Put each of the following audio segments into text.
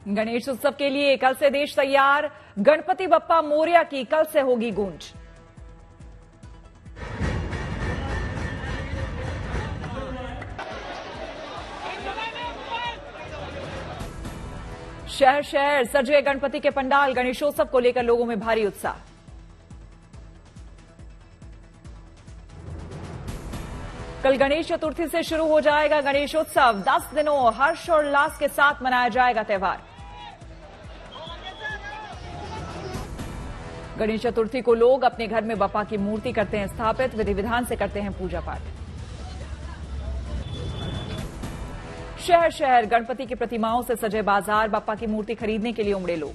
गणेश उत्सव के लिए कल से देश तैयार। गणपति बप्पा मोरया की कल से होगी गूंज। शहर शहर सजे गणपति के पंडाल। गणेशोत्सव को लेकर लोगों में भारी उत्साह। कल गणेश चतुर्थी से शुरू हो जाएगा गणेशोत्सव। 10 दिनों हर्ष और उल्लास के साथ मनाया जाएगा त्यौहार। गणेश चतुर्थी को लोग अपने घर में बप्पा की मूर्ति करते हैं स्थापित। विधि विधान से करते हैं पूजा पाठ। शहर शहर गणपति की प्रतिमाओं से सजे बाजार। बप्पा की मूर्ति खरीदने के लिए उमड़े लोग।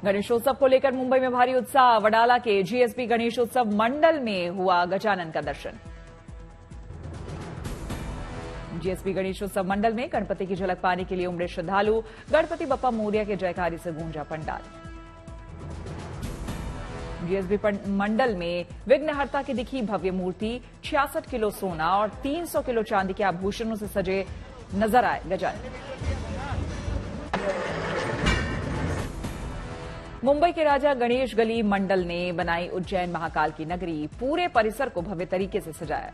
गणेशोत्सव को लेकर मुंबई में भारी उत्साह। वडाला के जीएसबी गणेशोत्सव मंडल में हुआ गजानन का दर्शन। जीएसबी गणेशोत्सव मंडल में गणपति की झलक पाने के लिए उमड़े श्रद्धालु। गणपति बप्पा मोरया के जयकारी से गूंजा पंडाल। जीएसबी मंडल में विघ्नहर्ता की दिखी भव्य मूर्ति। 66 किलो सोना और 300 किलो चांदी के आभूषणों से सजे नजर आए गजानन। मुंबई के राजा गणेश गली मंडल ने बनाई उज्जैन महाकाल की नगरी। पूरे परिसर को भव्य तरीके से सजाया।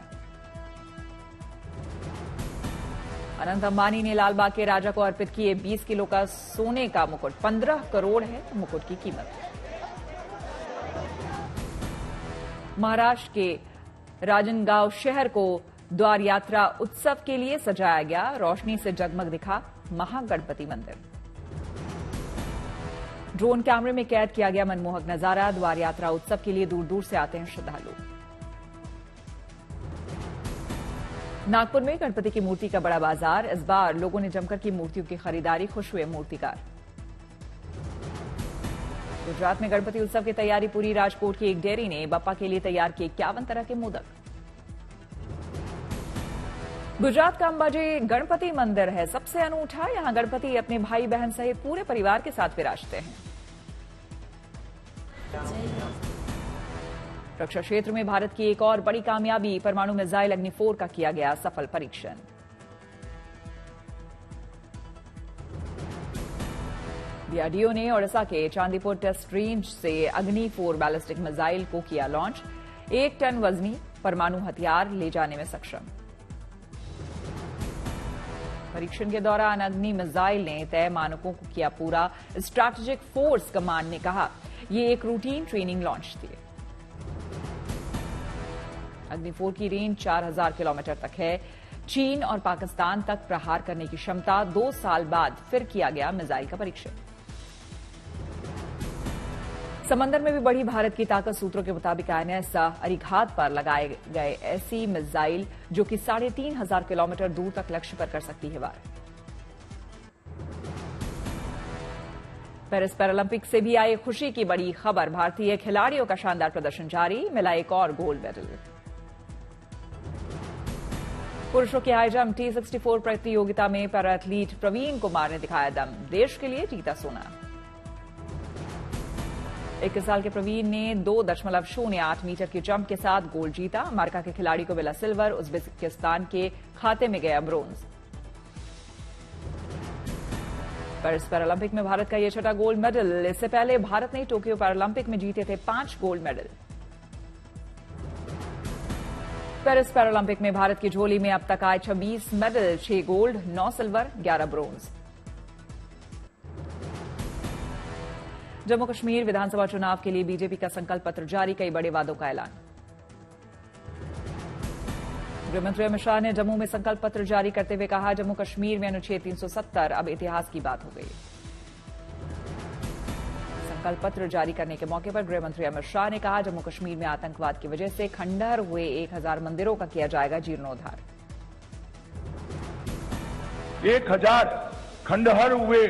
अनंत अंबानी ने लालबाग के राजा को अर्पित किए 20 किलो का सोने का मुकुट। 15 करोड़ है मुकुट की कीमत। महाराष्ट्र के राजनगांव शहर को द्वार यात्रा उत्सव के लिए सजाया गया। रोशनी से जगमग दिखा महागणपति मंदिर। ड्रोन कैमरे में कैद किया गया मनमोहक नजारा। द्वार यात्रा उत्सव के लिए दूर दूर से आते हैं श्रद्धालु। नागपुर में गणपति की मूर्ति का बड़ा बाजार। इस बार लोगों ने जमकर की मूर्तियों की खरीदारी। खुश हुए मूर्तिकार। गुजरात में गणपति उत्सव की तैयारी पूरी। राजकोट की एक डेयरी ने बप्पा के लिए तैयार किए 51 तरह के मोदक। गुजरात का अंबाजी गणपति मंदिर है सबसे अनूठा। यहां गणपति अपने भाई बहन सहित पूरे परिवार के साथ विराजते हैं। रक्षा क्षेत्र में भारत की एक और बड़ी कामयाबी। परमाणु मिसाइल अग्नि 4 का किया गया सफल परीक्षण। डीआरडीओ ने ओडिशा के चांदीपुर टेस्ट रेंज से अग्नि 4 बैलिस्टिक मिसाइल को किया लॉन्च। 1 टन वजनी परमाणु हथियार ले जाने में सक्षम। परीक्षण के दौरान अग्नि मिसाइल ने तय मानकों को किया पूरा। स्ट्रैटेजिक फोर्स कमांड ने कहा यह एक रूटीन ट्रेनिंग लॉन्च थी। अग्नि 4 की रेंज 4000 किलोमीटर तक है। चीन और पाकिस्तान तक प्रहार करने की क्षमता। 2 साल बाद फिर किया गया मिसाइल का परीक्षण। समंदर में भी बढ़ी भारत की ताकत। सूत्रों के मुताबिक आईएनएस अरिघात पर लगाए गए ऐसी मिसाइल जो कि 3500 किलोमीटर दूर तक लक्ष्य पर कर सकती है वार। पेरिस पैरालंपिक से भी आई खुशी की बड़ी खबर। भारतीय खिलाड़ियों का शानदार प्रदर्शन जारी। मिला एक और गोल्ड मेडल। पुरुषों की हाई जंप T64 प्रतियोगिता में पैरा एथलीट प्रवीण कुमार ने दिखाया दम। देश के लिए जीता सोना। 21 साल के प्रवीण ने 2.08 मीटर की जंप के साथ गोल्ड जीता। अमेरिका के खिलाड़ी को मिला सिल्वर। उज्बेकिस्तान के खाते में गया ब्रोंज। पेरिस पैरालंपिक में भारत का यह छठा गोल्ड मेडल। इससे पहले भारत ने टोक्यो पैरालंपिक में जीते थे 5 गोल्ड मेडल। पेरिस पैरालंपिक में भारत की झोली में अब तक आए 26 medal. 6 gold, 9 silver, 11 bronze. Jammu Kashmir विधानसभा चुनाव के लिए बीजेपी का संकल्प पत्र जारी। कई बड़े वादों का ऐलान। गृहमंत्री अमित शाह ने जम्मू में संकल्प पत्र जारी करते हुए कहा जम्मू कश्मीर में अनुच्छेद 370 अब इतिहास की बात हो गई। संकल्प पत्र जारी करने के मौके पर गृहमंत्री अमित शाह ने कहा जम्मू कश्मीर में आतंकवाद की वजह से खंडहर हुए 1000 मंदिरों का किया जाएगा जीर्णोद्धार। 1000 खंडहर हुए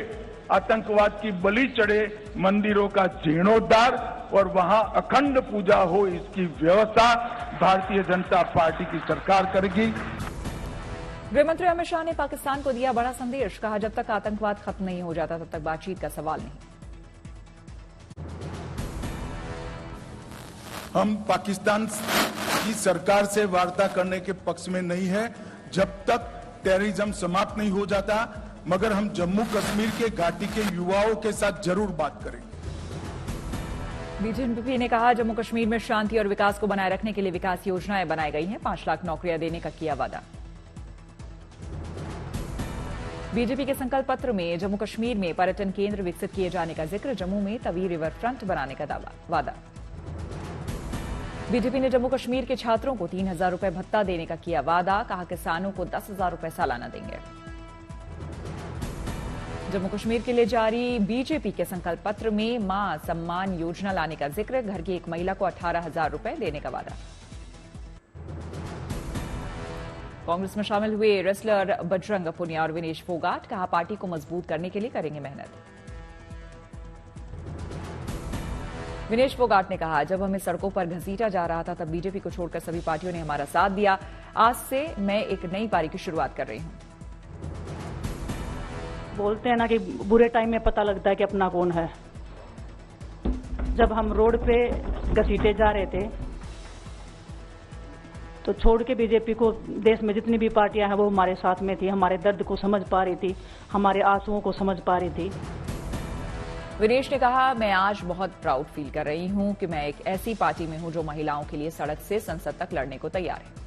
आतंकवाद की बलि चढ़े मंदिरों का जीर्णोद्धार और वहां अखंड पूजा हो इसकी व्यवस्था भारतीय जनता पार्टी की सरकार करेगी। गृहमंत्री अमित शाह ने पाकिस्तान को दिया बड़ा संदेश। कहा जब तक आतंकवाद खत्म नहीं हो जाता तब तक बातचीत का सवाल नहीं। हम पाकिस्तान की सरकार से वार्ता करने के पक्ष में नहीं है, जब तक टेररिज्म समाप्त नहीं हो जाता, मगर हम जम्मू कश्मीर के घाटी के युवाओं के साथ जरूर बात करेंगे। बीजेपी ने कहा, जम्मू कश्मीर में शांति और विकास को बनाए रखने के लिए विकास योजनाएं बनाई गई हैं। 5 लाख नौकरियां देने का किया वादा। बीजेपी के संकल्प पत्र में जम्मू कश्मीर में पर्यटन केंद्र विकसित किए जाने का जिक्र। जम्मू में तवी रिवर फ्रंट बनाने का वादा। बीजेपी ने जम्मू कश्मीर के छात्रों को 3,000 रुपए भत्ता देने का किया वादा। कहा, किसानों को 10,000 रुपए सालाना देंगे। जम्मू कश्मीर के लिए जारी बीजेपी के संकल्प पत्र में मां सम्मान योजना लाने का जिक्र। घर की एक महिला को 18,000 रुपए देने का वादा। कांग्रेस में शामिल हुए रेसलर बजरंग पुनिया और विनेश फोगाट। कहा, पार्टी को मजबूत करने के लिए करेंगे मेहनत। विनेश फोगाट ने कहा, जब हमें सड़कों पर घसीटा जा रहा था तब बीजेपी को छोड़कर सभी पार्टियों ने हमारा साथ दिया। आज से मैं एक नई पारी की शुरुआत कर रही हूं। बोलते हैं ना कि बुरे टाइम में पता लगता है कि अपना कौन है। जब हम रोड पे घसीटे जा रहे थे तो छोड़ के बीजेपी को देश में जितनी भी पार्टियां हैं वो हमारे साथ में थी, हमारे दर्द को समझ पा रही थी, हमारे आंसुओं को समझ पा रही थी। विनेश ने कहा, मैं आज बहुत प्राउड फील कर रही हूं कि मैं एक ऐसी पार्टी में हूं जो महिलाओं के लिए सड़क से संसद तक लड़ने को तैयार है।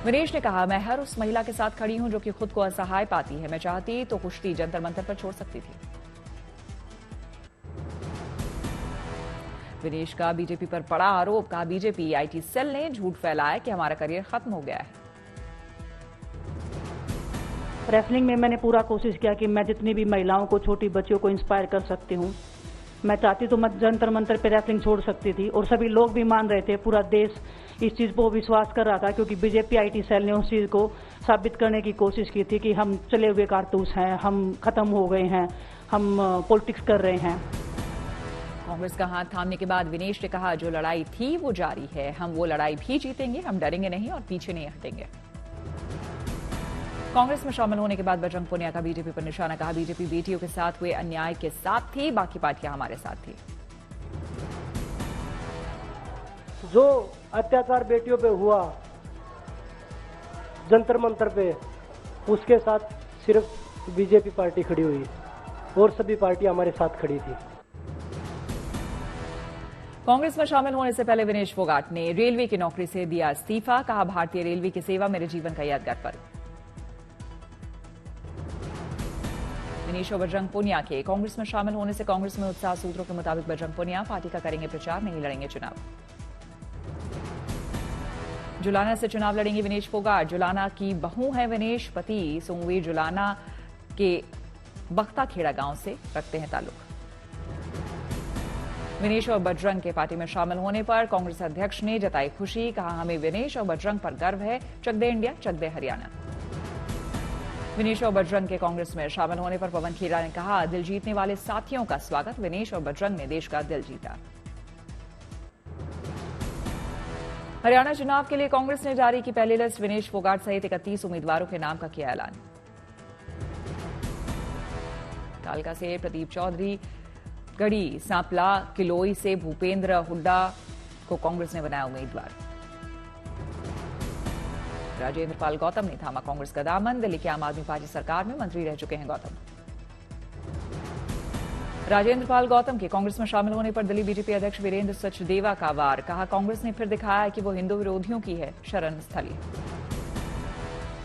विनेश ने कहा, मैं हर उस महिला के साथ खड़ी हूं जो कि खुद को असहाय पाती है। मैं चाहती तो कुश्ती जंतर मंतर पर छोड़ सकती थी। विनेश का बीजेपी पर बड़ा आरोप। कहा, बीजेपी आईटी सेल ने झूठ फैलाया कि हमारा करियर खत्म हो गया है। रेसलिंग में मैंने पूरा कोशिश किया कि मैं जितनी भी महिलाओं को, छोटी बच्चियों को इंस्पायर कर सकती हूँ। मैं चाहती तो मैं जंतर मंतर पे रेसलिंग छोड़ सकती थी और सभी लोग भी मान रहे थे। पूरा देश इस चीज को विश्वास कर रहा था क्योंकि बीजेपी आईटी सेल ने उस चीज को साबित करने की कोशिश की थी कि हम चले हुए कारतूस हैं, हम खत्म हो गए हैं, हम पॉलिटिक्स कर रहे हैं। कांग्रेस का हाथ थामने के बाद विनेश ने कहा, जो लड़ाई थी वो जारी है, हम वो लड़ाई भी जीतेंगे, हम डरेंगे नहीं और पीछे नहीं हटेंगे। कांग्रेस में शामिल होने के बाद बजरंग पुनिया का बीजेपी पर निशाना। कहा, बीजेपी बेटियों के साथ हुए अन्याय के साथ थी, बाकी पार्टियां हमारे साथ थी। जो अत्याचार बेटियों पे हुआ जंतर मंतर पे, उसके साथ सिर्फ बीजेपी पार्टी खड़ी हुई और सभी पार्टियां हमारे साथ खड़ी थी। कांग्रेस में शामिल होने से पहले विनेश फोगाट ने रेलवे की नौकरी से दिया इस्तीफा। कहा, भारतीय रेलवे की सेवा मेरे जीवन का यादगार पल। विनेश और बजरंग पुनिया के कांग्रेस में शामिल होने से कांग्रेस में उत्साह। सूत्रों के मुताबिक बजरंग पुनिया पार्टी का करेंगे प्रचार, नहीं लड़ेंगे चुनाव। जुलाना से चुनाव लड़ेंगे विनेश फोगाट। जुलाना की बहू है विनेश। पति सोमवीर जुलाना के बख्ता खेड़ा गांव से रखते हैं ताल्लुक। विनेश और बजरंग के पार्टी में शामिल होने पर कांग्रेस अध्यक्ष ने जताई खुशी। कहा, हमें विनेश और बजरंग पर गर्व है। चक दे इंडिया, चक दे हरियाणा। विनेश और बजरंग के कांग्रेस में शामिल होने पर पवन खेड़ा ने कहा, दिल जीतने वाले साथियों का स्वागत। विनेश और बजरंग ने देश का दिल जीता। हरियाणा चुनाव के लिए कांग्रेस ने जारी की पहली लिस्ट। विनेश फोगाट सहित 31 उम्मीदवारों के नाम का किया ऐलान। कालका से प्रदीप चौधरी, गढ़ी सांपला, किलोई से भूपेंद्र हुड्डा को कांग्रेस ने बनाया उम्मीदवार। राजेंद्र पाल गौतम ने थामा कांग्रेस का दामन। दिल्ली की आम आदमी पार्टी सरकार में मंत्री रह चुके हैं गौतम। राजेंद्र पाल गौतम के कांग्रेस में शामिल होने पर दिल्ली बीजेपी अध्यक्ष वीरेंद्र सचदेवा का वार। कहा, कांग्रेस ने फिर दिखाया है कि वो हिंदू विरोधियों की है शरण स्थली।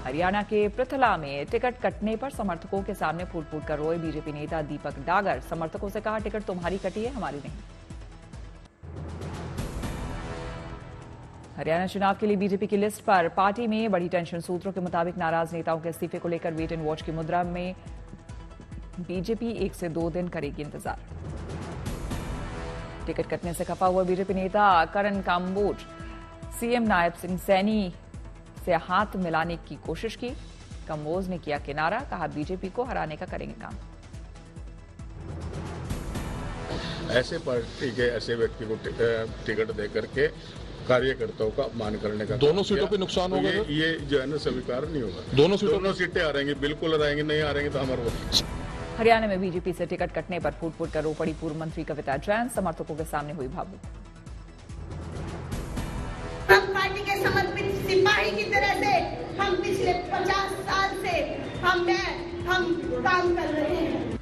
हरियाणा के पृथला में टिकट कटने पर समर्थकों के सामने फूट फूट कर रोए बीजेपी नेता दीपक डागर। समर्थकों से कहा, टिकट तुम्हारी कटी है, हमारी नहीं। हरियाणा चुनाव के लिए बीजेपी की लिस्ट पर पार्टी में बड़ी टेंशन। सूत्रों के मुताबिक नाराज नेताओं के इस्तीफे को लेकर वेट एंड वॉच की मुद्रा में बीजेपी 1 से 2 दिन करेगी इंतजार। टिकट कटने से खफा हुआ बीजेपी नेता करण काम्बोज सीएम नायब सिंह सैनी से हाथ मिलाने की कोशिश की। कंबोज ने किया किनारा। कहा, बीजेपी को हराने का करेंगे काम। ऐसे पार्टी के ऐसे व्यक्ति को टिकट देकर के कार्यकर्ताओं का अपमान करने का दोनों सीटों पे नुकसान होगा। ये जो है ना स्वीकार नहीं होगा। दोनों सीटें हारेंगी, बिल्कुल हारेंगे। नहीं हारेंगे तो हमारे वो। हरियाणा में बीजेपी से टिकट कटने पर फूट फूट कर रो पड़ी पूर्व मंत्री कविता जैन। समर्थकों के सामने हुई भावुक। पार्टी के समर्पित सिपाही सिपाही की तरह से हम पिछले 50 साल से हम काम कर रहे हैं।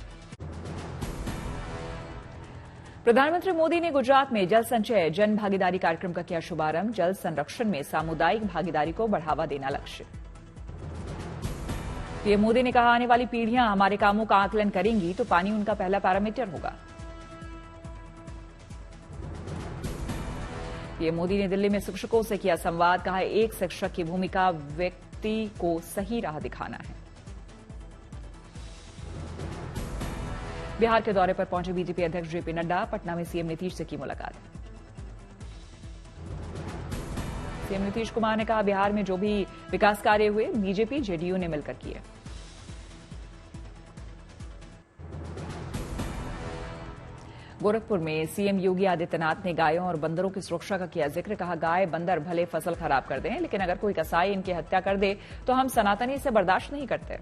प्रधानमंत्री मोदी ने गुजरात में जल संचय जन भागीदारी कार्यक्रम का किया शुभारंभ। जल संरक्षण में सामुदायिक भागीदारी को बढ़ावा देना लक्ष्य। पीएम मोदी ने कहा, आने वाली पीढ़ियां हमारे कामों का आकलन करेंगी तो पानी उनका पहला पैरामीटर होगा। पीएम मोदी ने दिल्ली में शिक्षकों से किया संवाद। कहा, एक शिक्षक की भूमिका व्यक्ति को सही राह दिखाना है। बिहार के दौरे पर पहुंचे बीजेपी अध्यक्ष जेपी नड्डा। पटना में सीएम नीतीश से की मुलाकात। सीएम नीतीश कुमार ने कहा, बिहार में जो भी विकास कार्य हुए बीजेपी जेडीयू ने मिलकर किए। गोरखपुर में सीएम योगी आदित्यनाथ ने गायों और बंदरों की सुरक्षा का किया जिक्र। कहा, गाय बंदर भले फसल खराब कर दें, लेकिन अगर कोई कसाई इनकी हत्या कर दे तो हम सनातनी इसे बर्दाश्त नहीं करते।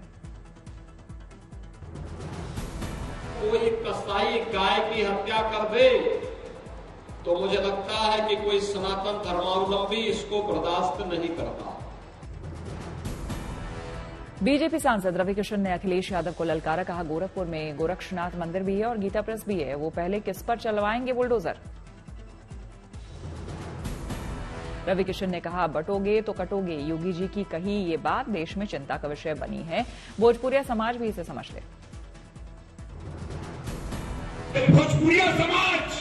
कोई कसाई गाय की हत्या कर दे तो मुझे लगता है कि कोई सनातन धर्मावलंबी इसको बर्दाश्त नहीं करता। बीजेपी सांसद रवि किशन ने अखिलेश यादव को ललकारा। कहा, गोरखपुर में गोरक्षनाथ मंदिर भी है और गीता प्रेस भी है, वो पहले किस पर चलवाएंगे बुलडोजर। रवि किशन ने कहा, बटोगे तो कटोगे। योगी जी की कही ये बात देश में चिंता का विषय बनी है। भोजपुरिया समाज भी इसे समझ ले। भोजपुरिया समाज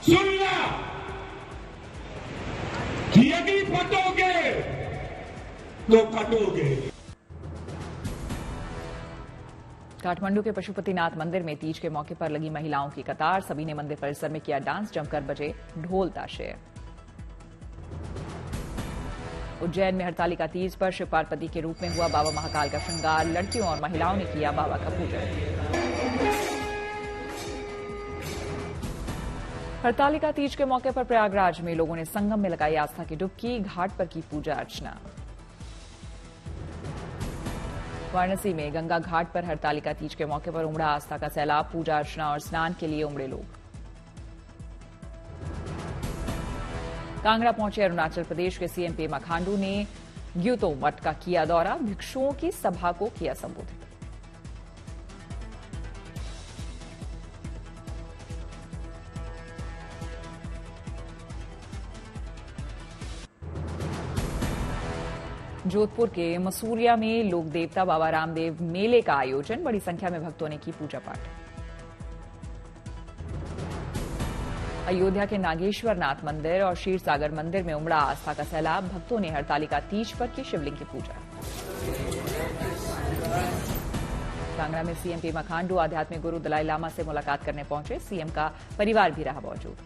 सुनना, यदि बटोगे तो कटोगे। काठमांडू के पशुपतिनाथ मंदिर में तीज के मौके पर लगी महिलाओं की कतार। सभी ने मंदिर परिसर में किया डांस, जमकर बजे ढोल ताशे। उज्जैन में हरतालिका तीज पर शिव पार्वती के रूप में हुआ बाबा महाकाल का श्रृंगार। लड़कियों और महिलाओं ने किया बाबा का पूजन। हरतालिका तीज के मौके पर प्रयागराज में लोगों ने संगम में लगाई आस्था की डुबकी। घाट पर की पूजा अर्चना। वाराणसी में गंगा घाट पर हरतालिका तीज के मौके पर उमड़ा आस्था का सैलाब। पूजा अर्चना और स्नान के लिए उमड़े लोग। कांगड़ा पहुंचे अरुणाचल प्रदेश के सीएम पेमा खांडू ने ग्यूतो मठ का किया दौरा। भिक्षुओं की सभा को किया संबोधित। जोधपुर के मसूरिया में लोक देवता बाबा रामदेव मेले का आयोजन। बड़ी संख्या में भक्तों ने की पूजा पाठ। अयोध्या के नागेश्वर नाथ मंदिर और क्षीरसागर मंदिर में उमड़ा आस्था का सैलाब। भक्तों ने हरतालिका तीज पर की शिवलिंग की पूजा। कांगड़ा में सीएम पेमा खांडू आध्यात्मिक गुरु दलाई लामा से मुलाकात करने पहुंचे। सीएम का परिवार भी रहा मौजूद।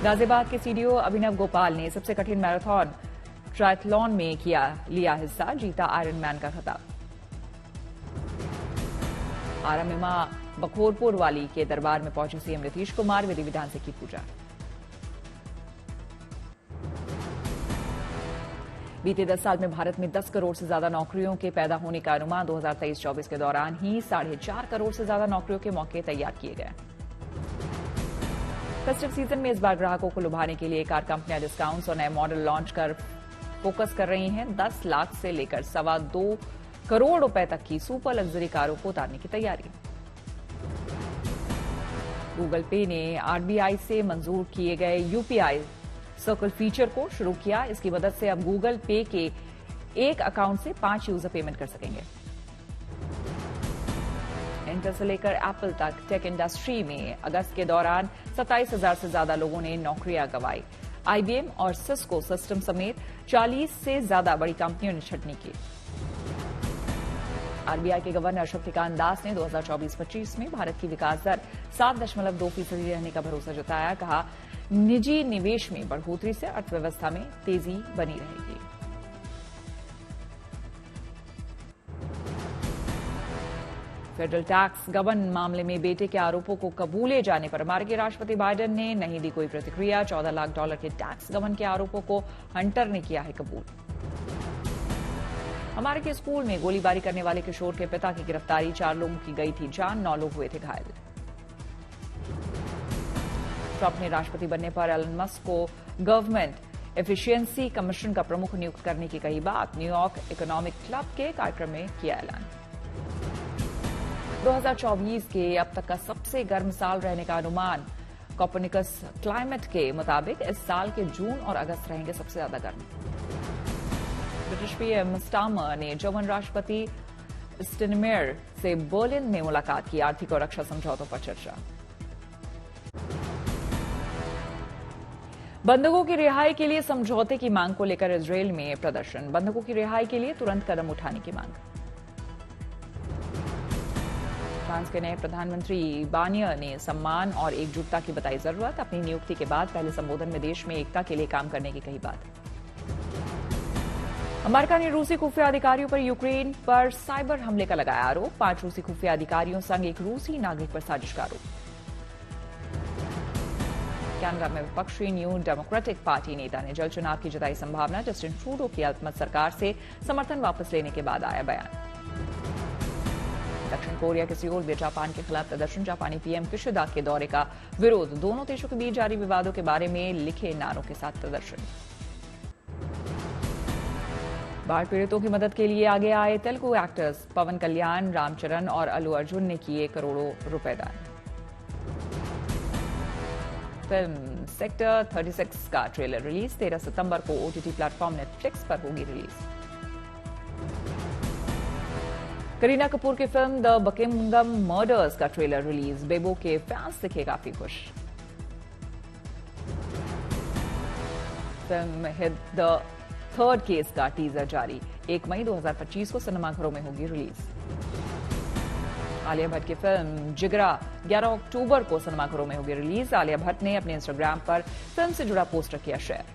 गाजियाबाद के सीडीओ अभिनव गोपाल ने सबसे कठिन मैराथन ट्रायथलॉन में लिया हिस्सा। जीता आयरन मैन का खिताब। आरा में मां बखोरपुर वाली के दरबार में पहुंचे सीएम नीतीश कुमार। विधि विधान से की पूजा। बीते 10 साल में भारत में 10 करोड़ से ज्यादा नौकरियों के पैदा होने का अनुमान। 2023-24 के दौरान ही 4.5 करोड़ से ज्यादा नौकरियों के मौके तैयार किए गए। फेस्टिव सीजन में इस बार ग्राहकों को लुभाने के लिए कार कंपनियां डिस्काउंट्स और नए मॉडल लॉन्च कर फोकस कर रही हैं। 10 लाख से लेकर 2.25 करोड़ रुपए तक की सुपर लग्जरी कारों को उतारने की तैयारी। गूगल पे ने आरबीआई से मंजूर किए गए यूपीआई सर्कल फीचर को शुरू किया। इसकी मदद से अब गूगल पे के एक अकाउंट से 5 यूजर पेमेंट कर सकेंगे। इंटेल से लेकर एप्पल तक टेक इंडस्ट्री में अगस्त के दौरान 27,000 से ज्यादा लोगों ने नौकरियां गंवाई। आईबीएम और सिस्को सिस्टम समेत 40 से ज्यादा बड़ी कंपनियों ने छटनी की। आरबीआई के गवर्नर शक्तिकांत दास ने 2024-25 में भारत की विकास दर 7.2% रहने का भरोसा जताया। कहा, निजी निवेश में बढ़ोतरी से अर्थव्यवस्था में तेजी बनी रहेगी। फेडरल टैक्स गबन मामले में बेटे के आरोपों को कबूले जाने पर अमेरिकी राष्ट्रपति बाइडेन ने नहीं दी कोई प्रतिक्रिया। $14 लाख के टैक्स गबन के आरोपों को हंटर ने किया है कबूल। अमेरिकी स्कूल में गोलीबारी करने वाले किशोर के पिता की गिरफ्तारी। 4 लोगों की गई थी जान, 9 लोग हुए थे घायल। ट्रंप ने राष्ट्रपति बनने पर एलन मस्क को गवर्नमेंट एफिशिएंसी कमीशन का प्रमुख नियुक्त करने की कही बात। न्यूयॉर्क इकोनॉमिक क्लब के कार्यक्रम में किया ऐलान। 2024 के अब तक का सबसे गर्म साल रहने का अनुमान। कोपर्निकस क्लाइमेट के मुताबिक इस साल के जून और अगस्त रहेंगे सबसे ज्यादा गर्म। ब्रिटिश पीएम स्टार्मर ने जर्मन राष्ट्रपति स्टेनमेयर से बर्लिन में मुलाकात की। आर्थिक और रक्षा समझौतों पर चर्चा। बंधकों की रिहाई के लिए समझौते की मांग को लेकर इजरायल में प्रदर्शन। बंधकों की रिहाई के लिए तुरंत कदम उठाने की मांग। फ्रांस के नए प्रधानमंत्री बानिया ने सम्मान और एकजुटता की बताई जरूरत। अपनी नियुक्ति के बाद पहले संबोधन में देश में एकता के लिए काम करने की कही बात। अमेरिका ने रूसी खुफिया अधिकारियों पर यूक्रेन पर साइबर हमले का लगाया आरोप। 5 रूसी खुफिया अधिकारियों संग एक रूसी नागरिक पर साजिश का आरोप। कनाडा में विपक्षी न्यू डेमोक्रेटिक पार्टी नेता ने जल्द चुनाव की जताई संभावना। जस्टिन ट्रूडो की अल्पमत सरकार से समर्थन वापस लेने के बाद आया बयान। दक्षिण कोरिया के सियोल में जापान के खिलाफ प्रदर्शन। जापानी पीएम किशिदा के दौरे का विरोध। दोनों देशों के बीच जारी विवादों के बारे में लिखे नारों के साथ प्रदर्शन। बाढ़ पीड़ितों की मदद के लिए आगे आए तेलुगु एक्टर्स। पवन कल्याण, रामचरण और अल्लू अर्जुन ने किए करोड़ों रुपए दान। फिल्म सेक्टर 36 का ट्रेलर रिलीज। 13 सितंबर को ओटीटी प्लेटफॉर्म नेटफ्लिक्स पर होगी रिलीज। करीना कपूर की फिल्म द बकिंघम मर्डर्स का ट्रेलर रिलीज। बेबो के फैंस दिखे काफी खुश। Film hit the third case का टीजर जारी। 1 मई 2025 को सिनेमाघरों में होगी रिलीज। आलिया भट्ट की फिल्म जिगरा 11 अक्टूबर को सिनेमाघरों में होगी रिलीज। आलिया भट्ट ने अपने इंस्टाग्राम पर फिल्म से जुड़ा पोस्टर किया शेयर।